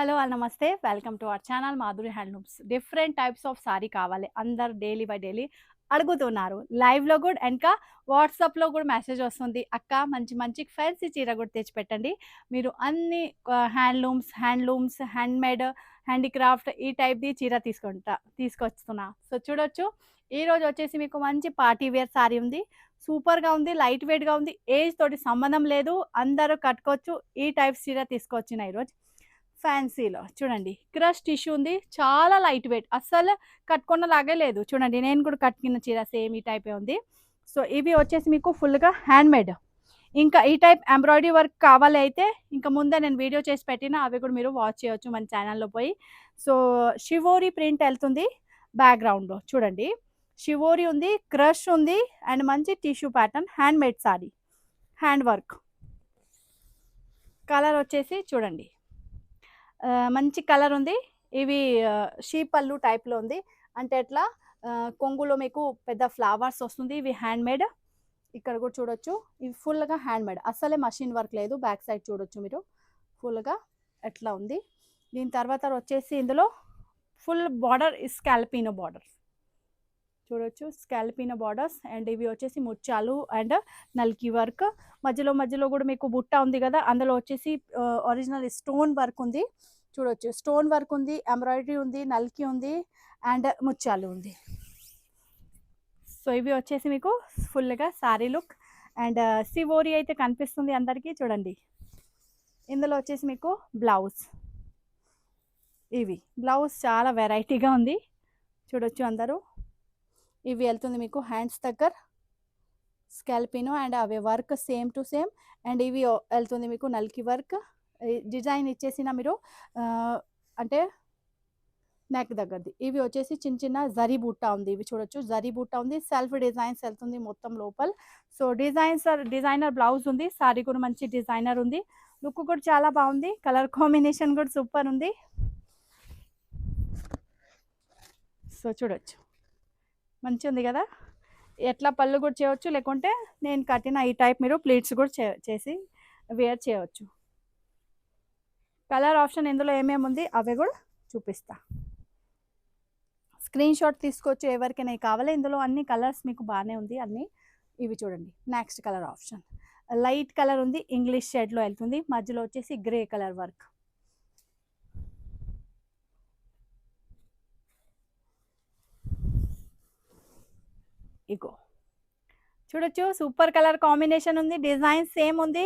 Hello all నమస్తే. Welcome to our channel Madhuri handlooms. Different types of sorry కావాలి. అందరూ daily by daily అడుగుతున్నారు. లైవ్‌లో కూడా ఇంకా వాట్సాప్‌లో కూడా మెసేజ్ వస్తుంది. అక్క మంచి మంచి ఫ్యాన్సీ చీర కూడా తెచ్చిపెట్టండి. మీరు అన్ని హ్యాండ్లూమ్స్, హ్యాండ్‌మేడ్, హ్యాండీక్రాఫ్ట్ ఈ టైప్‌ది చీర తీసుకొస్తున్నా. సో చూడొచ్చు. ఈరోజు వచ్చేసి మీకు మంచి పార్టీ వేర్ సారీ ఉంది. సూపర్‌గా ఉంది. లైట్ వెయిట్‌గా ఉంది. ఏజ్ తోటి సంబంధం లేదు. అందరూ కట్టుకోవచ్చు. ఈ టైప్ చీర తీసుకొచ్చిన ఈరోజు. ఫ్యాన్సీలో చూడండి క్రష్ టిష్యూ ఉంది. చాలా లైట్ వెయిట్, అస్సలు కట్టుకున్నలాగే లేదు. చూడండి నేను కూడా కట్టుకున్న చీర సేమ్ ఈ టైపే ఉంది. సో ఇవి వచ్చేసి మీకు ఫుల్గా హ్యాండ్మేడ్. ఇంకా ఈ టైప్ ఎంబ్రాయిడరీ వర్క్ కావాలి అయితే ఇంకా ముందే నేను వీడియో చేసి పెట్టిన, అవి కూడా మీరు వాచ్ చేయొచ్చు మన ఛానల్లో పోయి. సో షివోరీ ప్రింట్ వెళ్తుంది బ్యాక్గ్రౌండ్లో. చూడండి షివోరీ ఉంది, క్రష్ ఉంది, అండ్ మంచి tissue pattern handmade sorry, hand work. Colour వచ్చేసి చూడండి మంచి కలర్ ఉంది. ఇవి షీప్ పళ్ళు టైప్లో ఉంది. అంటే ఎట్లా కొంగులో మీకు పెద్ద ఫ్లవర్స్ వస్తుంది. ఇవి హ్యాండ్మేడ్. ఇక్కడ కూడా చూడొచ్చు. ఇవి ఫుల్గా హ్యాండ్మేడ్, అస్సలే మషిన్ వర్క్ లేదు. బ్యాక్ సైడ్ చూడొచ్చు మీరు ఫుల్గా ఎట్లా ఉంది. దీని తర్వాత వచ్చేసి ఇందులో ఫుల్ బార్డర్ స్కాల్పినో బార్డర్ చూడొచ్చు. స్కాల్పినో బార్డర్స్ అండ్ ఇవి వచ్చేసి ముత్యాలు అండ్ నల్కి వర్క్. మధ్యలో కూడా మీకు బుట్ట ఉంది కదా, అందులో వచ్చేసి ఒరిజినల్ స్టోన్ వర్క్ ఉంది. చూడొచ్చు స్టోన్ వర్క్ ఉంది, ఎంబ్రాయిడరీ ఉంది, నల్కి ఉంది అండ్ ముత్యాలు ఉంది. సో ఇవి వచ్చేసి మీకు ఫుల్గా సారీ లుక్. అండ్ సివోరీ అయితే కనిపిస్తుంది అందరికీ. చూడండి ఇందులో వచ్చేసి మీకు బ్లౌజ్. ఇవి బ్లౌజ్ చాలా వెరైటీగా ఉంది. చూడొచ్చు అందరూ. ఇవి వెళ్తుంది మీకు హ్యాండ్స్ దగ్గర స్కాల్పినో అండ్ అవి work same to same. And ఇవి వెళ్తుంది మీకు నల్కి వర్క్. డిజైన్ ఇచ్చేసిన మీరు అంటే నెక్ దగ్గరది. ఇవి వచ్చేసి చిన్న చిన్న జరీ బూటా ఉంది. ఇవి చూడొచ్చు జరీ బూటా ఉంది. సెల్ఫ్ డిజైన్స్ వెళ్తుంది మొత్తం లోపల. సో డిజైనర్ బ్లౌజ్ ఉంది. సారీ కూడా మంచి డిజైనర్ ఉంది. లుక్ కూడా చాలా బాగుంది. కలర్ కాంబినేషన్ కూడా సూపర్ ఉంది. సో చూడొచ్చు మంచి ఉంది కదా. ఎట్లా పళ్ళు కూడా చేయవచ్చు, లేకుంటే నేను కట్టిన ఈ టైప్ మీరు ప్లీట్స్ కూడా చేసి వేర్ చేయవచ్చు. కలర్ ఆప్షన్ ఇందులో ఏమేమి ఉంది అవి కూడా చూపిస్తా. స్క్రీన్ షాట్ తీసుకోవచ్చు ఎవరికైనా కావాలి. ఇందులో అన్ని కలర్స్ మీకు బాగానే ఉంది అన్నీ. ఇవి చూడండి next colour option light colour ఉంది, ఇంగ్లీష్ షేడ్లో వెళ్తుంది. మధ్యలో వచ్చేసి గ్రే కలర్ వర్క్. ఇగో చూడొచ్చు సూపర్ కలర్ కాంబినేషన్ ఉంది. డిజైన్ సేమ్ ఉంది.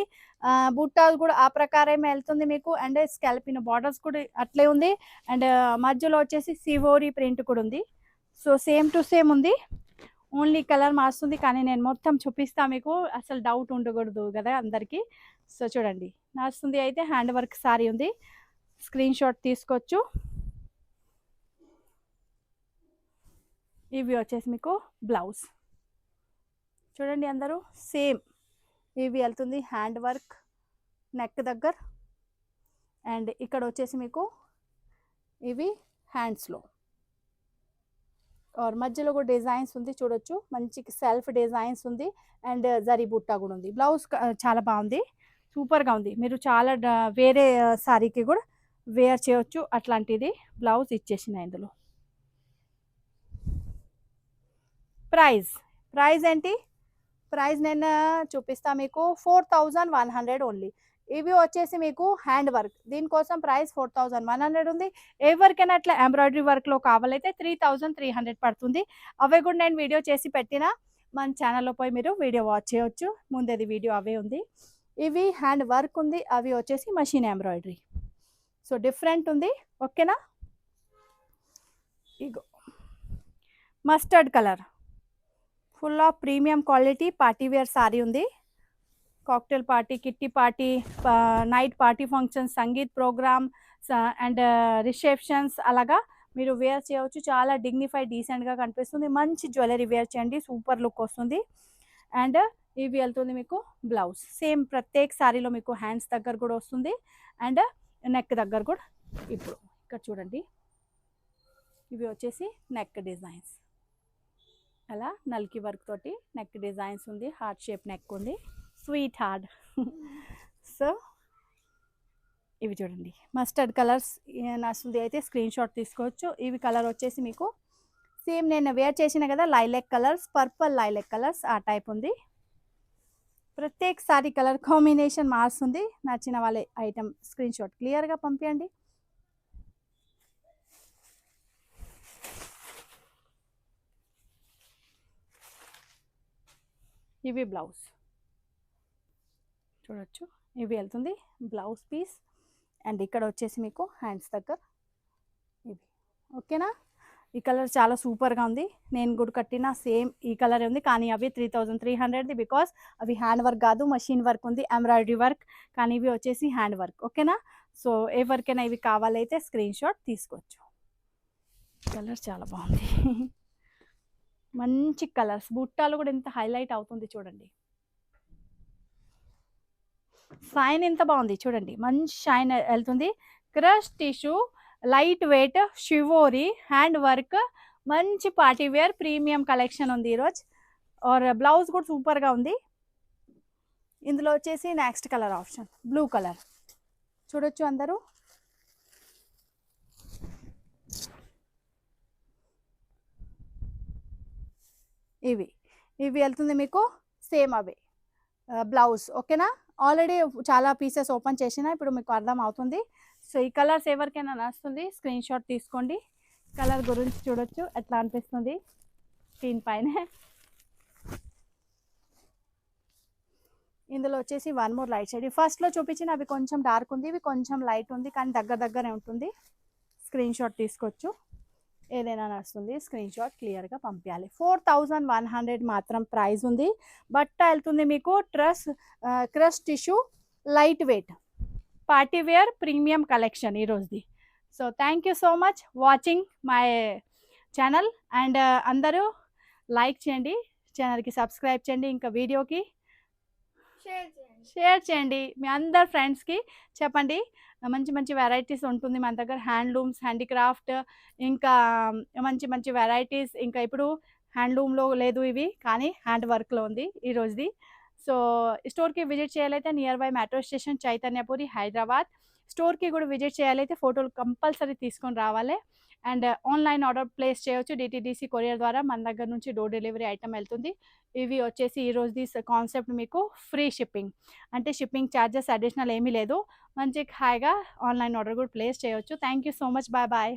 బుట్టాలు కూడా ఆ ప్రకారమే వెళ్తుంది మీకు. అండ్ స్కాల్పినో బార్డర్స్ కూడా అట్లే ఉంది. అండ్ మధ్యలో వచ్చేసి సివోరీ ప్రింట్ కూడా ఉంది. సో సేమ్ టు సేమ్ ఉంది. ఓన్లీ కలర్ మారుస్తుంది. కానీ నేను మొత్తం చూపిస్తా మీకు, అసలు డౌట్ ఉండకూడదు కదా అందరికీ. సో చూడండి నడుస్తుంది. అయితే హ్యాండ్ వర్క్ సారీ ఉంది. స్క్రీన్ షాట్ తీసుకోవచ్చు. ఇవి వచ్చేసి మీకు బ్లౌజ్. చూడండి అందరూ సేమ్ ఇవి వెళ్తుంది హ్యాండ్ వర్క్ నెక్ దగ్గర. అండ్ ఇక్కడ వచ్చేసి మీకు ఇవి హ్యాండ్స్లో ఆర్ మధ్యలో కూడా డిజైన్స్ ఉంది. చూడొచ్చు మంచి సెల్ఫ్ డిజైన్స్ ఉంది. అండ్ జరీ బుట్టా కూడా ఉంది. బ్లౌజ్ చాలా బాగుంది, సూపర్గా ఉంది. మీరు చాలా వేరే సారీకి కూడా వేర్ చేయవచ్చు. అట్లాంటిది బ్లౌజ్ ఇచ్చేసిన ఇందులో. ప్రైస్ ఏంటి? ప్రైస్ నేను చూపిస్తా మీకు. 4100 ఓన్లీ. ఇవి వచ్చేసి మీకు హ్యాండ్ వర్క్. దీనికోసం ప్రైస్ 4100 ఉంది. ఎవరికైనా అట్లా ఎంబ్రాయిడరీ వర్క్లో కావాలైతే 3300 పడుతుంది. అవే కూడా నేను వీడియో చేసి పెట్టిన, మన ఛానల్లో పోయి మీరు వీడియో వాచ్ చేయొచ్చు. ముందేది వీడియో అవే ఉంది. ఇవి హ్యాండ్ వర్క్ ఉంది, అవి వచ్చేసి మషిన్ ఎంబ్రాయిడరీ. సో డిఫరెంట్ ఉంది. ఓకేనా. ఇగో mustard colour full of premium quality party wear sari ఉంది. Cocktail party, kitty party, night party functions, sangeet programme and receptions అలాగా మీరు వేర్ చేయవచ్చు. చాలా డిగ్నిఫైడ్ డీసెంట్గా కనిపిస్తుంది. మంచి జ్యువెలరీ వేర్ చేయండి, సూపర్ లుక్ వస్తుంది. అండ్ ఇవి వెళ్తుంది మీకు బ్లౌజ్. సేమ్ ప్రత్యేక సారీలో మీకు హ్యాండ్స్ దగ్గర కూడా వస్తుంది అండ్ నెక్ దగ్గర కూడా. ఇప్పుడు ఇక్కడ చూడండి ఇవి వచ్చేసి నెక్ డిజైన్స్. అలా నల్కి వర్క్ తోటి నెక్ డిజైన్స్ ఉంది. హార్ట్ షేప్ నెక్ ఉంది, స్వీట్ హార్ట్. సో ఇవి చూడండి మస్టర్డ్ కలర్స్ నస్తుంది అయితే స్క్రీన్ షాట్ తీసుకోవచ్చు. ఇవి కలర్ వచ్చేసి మీకు సేమ్ నేను వేర్ చేసిన కదా lilac colours, purple lilac colours ఆ టైప్ ఉంది. ప్రత్యేక సారీ కలర్ కాంబినేషన్ మారుస్తుంది. నచ్చిన వాళ్ళ ఐటమ్ స్క్రీన్ షాట్ క్లియర్గా పంపించండి. ఇవి బ్లౌజ్ చూడొచ్చు, ఇవి వెళ్తుంది బ్లౌజ్ పీస్. అండ్ ఇక్కడ వచ్చేసి మీకు హ్యాండ్స్ దగ్గర ఇవి. ఓకేనా, ఈ కలర్ చాలా సూపర్గా ఉంది. నేను కూడా కట్టిన సేమ్ ఈ కలర్ ఉంది, కానీ అవి 3300 బికాస్ అవి హ్యాండ్ వర్క్ కాదు, మషిన్ వర్క్ ఉంది, ఎంబ్రాయిడరీ వర్క్. కానీ ఇవి వచ్చేసి హ్యాండ్ వర్క్. ఓకేనా, సో ఎవరికైనా ఇవి కావాలైతే స్క్రీన్ షాట్ తీసుకోవచ్చు. కలర్ చాలా బాగుంది. మంచి కలర్స్, బుట్టాలు కూడా ఎంత హైలైట్ అవుతుంది చూడండి. షైన్ ఎంత బాగుంది చూడండి, మంచి షైన్ వెళ్తుంది. Crush tissue, light wait, shibori, hand work, మంచి పార్టీ వేర్ ప్రీమియం కలెక్షన్ ఉంది ఈరోజు. ఆర్ బ్లౌజ్ కూడా సూపర్గా ఉంది. ఇందులో వచ్చేసి next colour option blue colour చూడొచ్చు అందరూ. ఇవి ఇవి వెళ్తుంది మీకు సేమ్ అవే బ్లౌజ్. ఓకేనా, ఆల్రెడీ చాలా పీసెస్ ఓపెన్ చేసిన, ఇప్పుడు మీకు అర్థం అవుతుంది. సో ఈ కలర్స్ ఎవరికైనా నచ్చుతుంది స్క్రీన్ షాట్ తీసుకోండి. కలర్ గురించి చూడొచ్చు ఎట్లా అనిపిస్తుంది స్క్రీన్ పైన. ఇందులో వచ్చేసి వన్ మోర్ లైట్ షేడ్. ఫస్ట్లో చూపించిన అవి కొంచెం డార్క్ ఉంది, ఇవి కొంచెం లైట్ ఉంది, కానీ దగ్గరనే ఉంటుంది. స్క్రీన్ షాట్ తీసుకోవచ్చు, ఏదైనా నడుస్తుంది. స్క్రీన్ షాట్ క్లియర్గా పంపించాలి. 4100 మాత్రం ప్రైస్ ఉంది. బట్ట వెళ్తుంది మీకు crush tissue light weight party wear premium collection ఈరోజుది. So thank you so much watching my channel. And అందరూ లైక్ చేయండి, ఛానల్కి సబ్స్క్రైబ్ చేయండి, ఇంకా వీడియోకి షేర్ చేయండి. మీ అందరు ఫ్రెండ్స్కి చెప్పండి. మంచి మంచి వెరైటీస్ ఉంటుంది మన దగ్గర, హ్యాండ్లూమ్స్, హ్యాండీక్రాఫ్ట్, ఇంకా మంచి మంచి వెరైటీస్. ఇంకా ఇప్పుడు హ్యాండ్లూమ్లో లేదు ఇవి, కానీ హ్యాండ్ వర్క్లో ఉంది ఈరోజుది. సో స్టోర్కి విజిట్ చేయాలైతే near by metro station Chaitanyapuri Hyderabad. స్టోర్కి కూడా విజిట్ చేయాలైతే ఫోటోలు కంపల్సరీ తీసుకొని రావాలి. అండ్ ఆన్లైన్ ఆర్డర్ ప్లేస్ చేయవచ్చు డిటీడీసీ కొరియర్ ద్వారా. మన దగ్గర నుంచి డోర్ డెలివరీ ఐటమ్ వెళ్తుంది. ఇవి వచ్చేసి ఈరోజుది కాన్సెప్ట్ మీకు ఫ్రీ షిప్పింగ్, అంటే షిప్పింగ్ ఛార్జెస్ అడిషనల్ ఏమీ లేదు. మంచి హాయిగా ఆన్లైన్ ఆర్డర్ కూడా ప్లేస్ చేయవచ్చు. Thank you so much, bye bye.